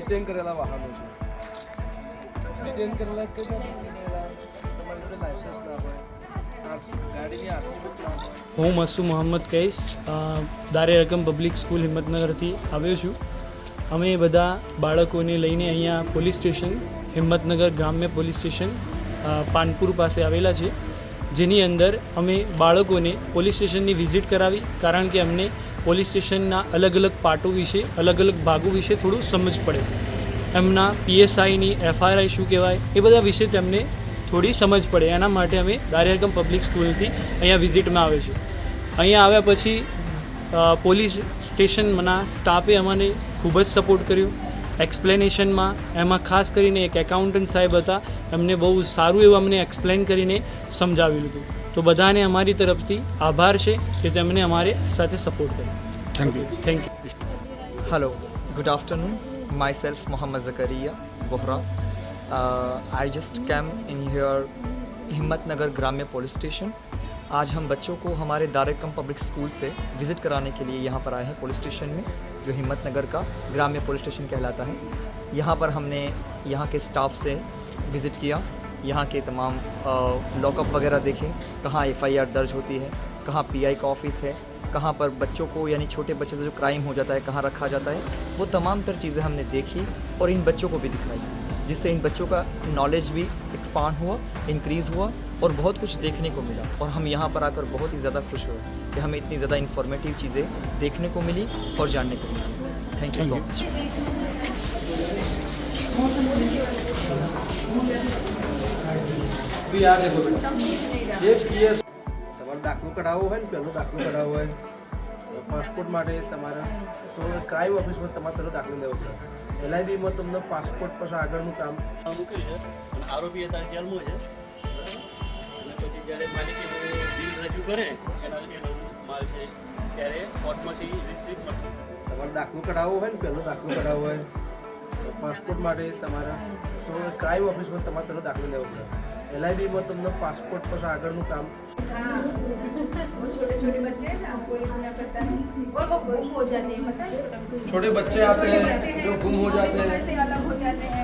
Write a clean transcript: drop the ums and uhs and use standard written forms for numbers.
Detain કરેલા વાહનો છે. ડિટેન કરેલા કે તમારી જોડે લાઇસન્સ ના હોય, ગાડીની આરસી બુક ના હોય. હું મસુ મોહમ્મદ કહીશ, દારે રકમ પબ્લિક સ્કૂલ હિંમતનગરથી આવ્યો છું. અમે બધા બાળકોને લઈને અહીંયા પોલીસ સ્ટેશન, હિંમતનગર ગ્રામ્ય પોલીસ સ્ટેશન પાનપુર પાસે આવેલા છે, જેની અંદર અમે બાળકોને પોલીસ સ્ટેશનની વિઝિટ કરાવી, કારણ કે અમને પોલીસ સ્ટેશનના અલગ અલગ પાર્ટો વિશે, અલગ અલગ ભાગો વિશે થોડું સમજ પડે. એમના PSIની FRI શું કહેવાય એ બધા વિશે તેમને થોડી સમજ પડે. એના માટે અમે દારે રકમ પબ્લિક સ્કૂલથી અહીંયા વિઝિટમાં આવે છે. અહીંયા આવ્યા પછી પોલીસ સ્ટેશનના સ્ટાફે અમને ખૂબ જ સપોર્ટ કર્યો એક્સપ્લેનેશનમાં. એમાં ખાસ કરીને એક એકાઉન્ટન્ટ સાહેબ હતા, એમને બહુ સારું એવું અમને એક્સપ્લેન કરીને સમજાવેલું હતું. તો બધાને અમારી તરફથી આભાર છે કે તેમણે અમારે સાથે સપોર્ટ કર્યો. Thank you. Hello, good afternoon. Myself Mohammad Zakaria Bohra. I just came in here Himmatnagar ग्राम्य पुलिस स्टेशन. आज हम बच्चों को हमारे दारे रकम पब्लिक स्कूल से विज़िट कराने के लिए यहाँ पर आए हैं पुलिस स्टेशन में, जो हिम्मतनगर का ग्राम्य पुलिस स्टेशन कहलाता है. यहाँ पर हमने यहाँ के स्टाफ से विज़िट किया, यहाँ के तमाम लॉकअप वगैरह देखे, कहाँ FIR दर्ज होती है, कहाँ PI का ऑफिस है, कहाँ पर बच्चों को यानी छोटे बच्चों से जो क्राइम हो जाता है कहाँ रखा जाता है, वो तमाम तर चीज़ें हमने देखी और इन बच्चों को भी दिखाई, जिससे इन बच्चों का नॉलेज भी एक्सपांड हुआ, इंक्रीज़ हुआ और बहुत कुछ देखने को मिला. और हम यहाँ पर आकर बहुत ही ज़्यादा खुश हुए कि हमें इतनी ज़्यादा इन्फॉर्मेटिव चीज़ें देखने को मिली और जानने को मिली. Thank you so much. બી આ દેખો બેટા, જે PS તમારે દાખલો કઢાવવો હોય ને, પહેલો દાખલો કઢાવવો હોય પાસપોર્ટ માટે તમારે, તો ક્રાઇમ ઓફિસમાં તમારે પહેલો દાખલો લેવો પડે. LIBમાં તમને પાસપોર્ટ પછી આગળનું કામ મૂક્યું છે અને આરોપી અત્યારે જેલમાં છે. અને પછી જ્યારે માલિકી બિલ રજૂ કરે એનો માલ છે ત્યારે કોર્ટમાંથી રિસીપ્ટ મળશે. તમારે દાખલો કઢાવવો હોય ને, પહેલો દાખલો કઢાવવો હોય પાસપોર્ટ માટે તમારે, તો ક્રાઇમ ઓફિસમાં તમારે પહેલો દાખલો લેવો પડે. LIBમાં તમને પાસપોર્ટ પછી આગળનું કામ. छोटे छोटे बच्चे हैं ना, कोई गुनाह करता नहीं और वो गुम हो जाते हैं, पता है? छोटे बच्चे आते हैं जो गुम हो जाते हैं, से अलग हो जाते हैं,